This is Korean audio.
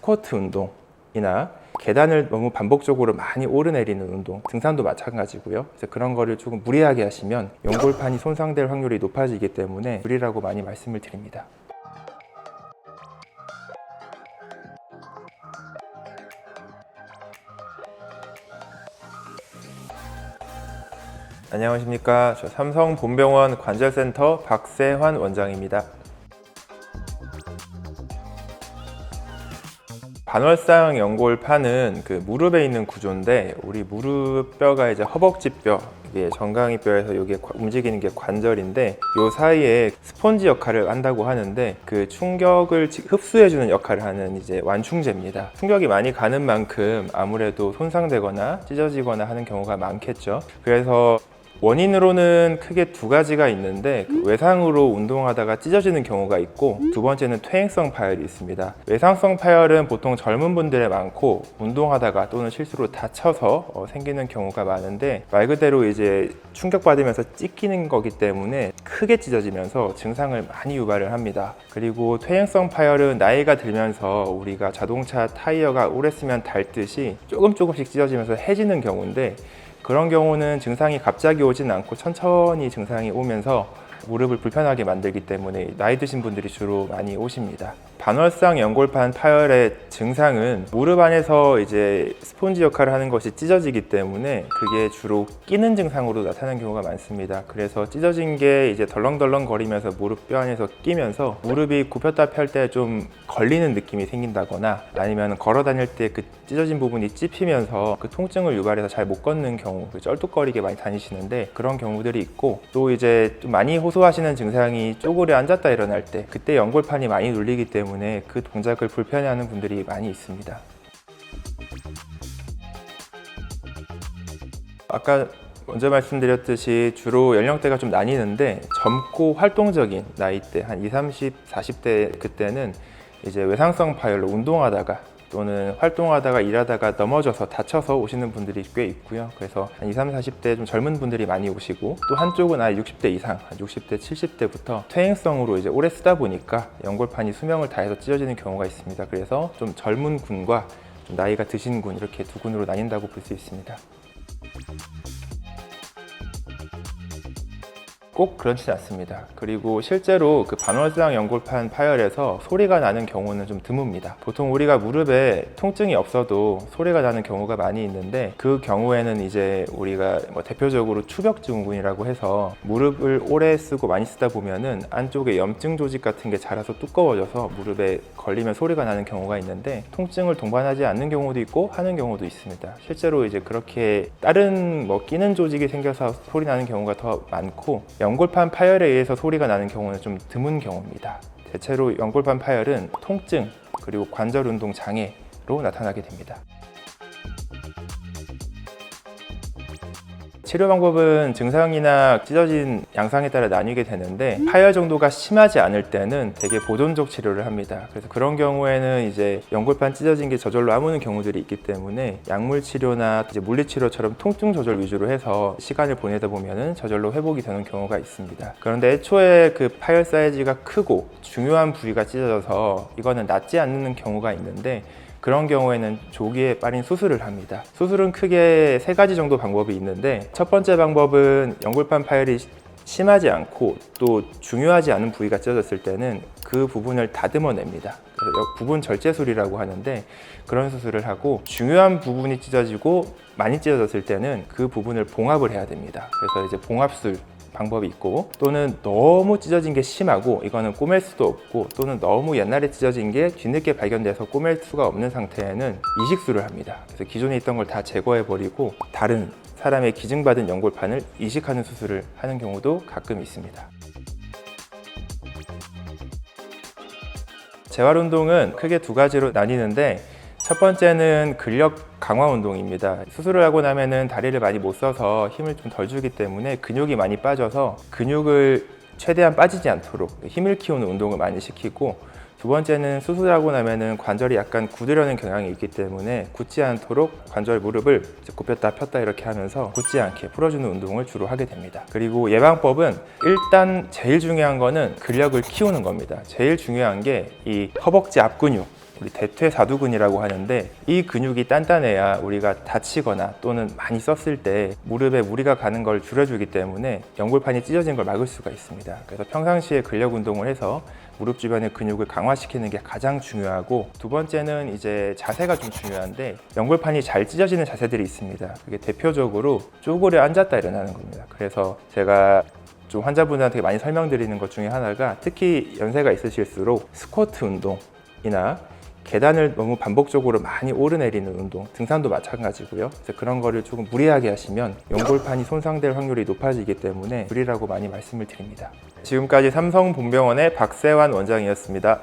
스쿼트 운동이나 계단을 너무 반복적으로 많이 오르내리는 운동, 등산도 마찬가지고요. 그래서 그런 거를 조금 무리하게 하시면 연골판이 손상될 확률이 높아지기 때문에 무리라고 많이 말씀을 드립니다. 안녕하십니까. 저 삼성본병원 관절센터 박세환 원장입니다. 반월상 연골판은 그 무릎에 있는 구조인데, 우리 무릎뼈가 이제 허벅지뼈, 이게 정강이뼈에서 이게 움직이는 게 관절인데, 요 사이에 스폰지 역할을 한다고 하는데, 그 충격을 흡수해주는 역할을 하는 이제 완충제입니다. 충격이 많이 가는 만큼 아무래도 손상되거나 찢어지거나 하는 경우가 많겠죠. 그래서 원인으로는 크게 두 가지가 있는데, 그 외상으로 운동하다가 찢어지는 경우가 있고, 두 번째는 퇴행성 파열이 있습니다. 외상성 파열은 보통 젊은 분들에 많고, 운동하다가 또는 실수로 다쳐서 생기는 경우가 많은데, 말 그대로 이제 충격받으면서 찢기는 거기 때문에 크게 찢어지면서 증상을 많이 유발을 합니다. 그리고 퇴행성 파열은 나이가 들면서 우리가 자동차 타이어가 오래 쓰면 닳듯이 조금씩 찢어지면서 해지는 경우인데, 그런 경우는 증상이 갑자기 오진 않고 천천히 증상이 오면서 무릎을 불편하게 만들기 때문에 나이 드신 분들이 주로 많이 오십니다. 반월상 연골판 파열의 증상은 무릎 안에서 이제 스폰지 역할을 하는 것이 찢어지기 때문에 그게 주로 끼는 증상으로 나타나는 경우가 많습니다. 그래서 찢어진 게 이제 덜렁덜렁 거리면서 무릎 뼈 안에서 끼면서 무릎이 굽혔다 펼 때 좀 걸리는 느낌이 생긴다거나, 아니면 걸어 다닐 때 그 찢어진 부분이 찝히면서 그 통증을 유발해서 잘 못 걷는 경우, 쩔뚝거리게 많이 다니시는데 그런 경우들이 있고, 또 이제 좀 많이 호소하시는 증상이 쪼그려 앉았다 일어날 때, 그때 연골판이 많이 눌리기 때문에 그 동작을 불편해하는 분들이 많이 있습니다. 아까 먼저 말씀드렸듯이 주로 연령대가 좀 나뉘는데, 젊고 활동적인 나이대 한 20, 30, 40대 그때는 이제 외상성 파열로 운동하다가 또는 활동하다가 일하다가 넘어져서 다쳐서 오시는 분들이 꽤 있고요. 그래서 한 20, 40대 좀 젊은 분들이 많이 오시고, 또 한쪽은 아예 60대 이상, 한 60대, 70대부터 퇴행성으로 이제 오래 쓰다 보니까 연골판이 수명을 다해서 찢어지는 경우가 있습니다. 그래서 좀 젊은 군과 좀 나이가 드신 군, 이렇게 두 군으로 나뉜다고 볼 수 있습니다. 꼭 그렇지 않습니다. 그리고 실제로 그 반월상 연골판 파열에서 소리가 나는 경우는 좀 드뭅니다. 보통 우리가 무릎에 통증이 없어도 소리가 나는 경우가 많이 있는데, 그 경우에는 이제 우리가 대표적으로 추벽증후군이라고 해서 무릎을 오래 쓰고 많이 쓰다 보면은 안쪽에 염증 조직 같은 게 자라서 두꺼워져서 무릎에 걸리면 소리가 나는 경우가 있는데, 통증을 동반하지 않는 경우도 있고 하는 경우도 있습니다. 실제로 이제 그렇게 다른 끼는 조직이 생겨서 소리 나는 경우가 더 많고, 연골판 파열에 의해서 소리가 나는 경우는 좀 드문 경우입니다. 대체로 연골판 파열은 통증 그리고 관절 운동 장애로 나타나게 됩니다. 치료 방법은 증상이나 찢어진 양상에 따라 나뉘게 되는데, 파열 정도가 심하지 않을 때는 되게 보존적 치료를 합니다. 그래서 그런 경우에는 이제 연골판 찢어진 게 저절로 아무는 경우들이 있기 때문에 약물 치료나 이제 물리 치료처럼 통증 조절 위주로 해서 시간을 보내다 보면은 저절로 회복이 되는 경우가 있습니다. 그런데 애초에 그 파열 사이즈가 크고 중요한 부위가 찢어져서 이거는 낫지 않는 경우가 있는데, 그런 경우에는 조기에 빠른 수술을 합니다. 수술은 크게 3가지 정도 방법이 있는데, 첫 번째 방법은 연골판 파열이 심하지 않고 또 중요하지 않은 부위가 찢어졌을 때는 그 부분을 다듬어냅니다. 그래서 부분 절제술이라고 하는데, 그런 수술을 하고, 중요한 부분이 찢어지고 많이 찢어졌을 때는 그 부분을 봉합을 해야 됩니다. 그래서 이제 봉합술 방법이 있고, 또는 너무 찢어진 게 심하고 이거는 꼬맬 수도 없고, 또는 너무 옛날에 찢어진 게 뒤늦게 발견돼서 꼬맬 수가 없는 상태에는 이식술을 합니다. 그래서 기존에 있던 걸 다 제거해 버리고 다른 사람의 기증받은 연골판을 이식하는 수술을 하는 경우도 가끔 있습니다. 재활 운동은 크게 2가지로 나뉘는데, 첫 번째는 근력 강화 운동입니다. 수술을 하고 나면은 다리를 많이 못 써서 힘을 좀 덜 주기 때문에 근육이 많이 빠져서 근육을 최대한 빠지지 않도록 힘을 키우는 운동을 많이 시키고, 두 번째는 수술하고 나면은 관절이 약간 굳으려는 경향이 있기 때문에 굳지 않도록 관절 무릎을 굽혔다 폈다 이렇게 하면서 굳지 않게 풀어주는 운동을 주로 하게 됩니다. 그리고 예방법은 일단 제일 중요한 거는 근력을 키우는 겁니다. 제일 중요한 게 이 허벅지 앞근육, 우리 대퇴사두근이라고 하는데, 이 근육이 단단해야 우리가 다치거나 또는 많이 썼을 때 무릎에 무리가 가는 걸 줄여주기 때문에 연골판이 찢어지는 걸 막을 수가 있습니다. 그래서 평상시에 근력 운동을 해서 무릎 주변의 근육을 강화시키는 게 가장 중요하고, 두 번째는 이제 자세가 좀 중요한데, 연골판이 잘 찢어지는 자세들이 있습니다. 그게 대표적으로 쪼그려 앉았다 일어나는 겁니다. 그래서 제가 좀 환자분들한테 많이 설명드리는 것 중에 하나가, 특히 연세가 있으실수록 스쿼트 운동이나 계단을 너무 반복적으로 많이 오르내리는 운동, 등산도 마찬가지고요. 그래서 그런 거를 조금 무리하게 하시면 연골판이 손상될 확률이 높아지기 때문에 무리라고 많이 말씀을 드립니다. 지금까지 삼성본병원의 박세환 원장이었습니다.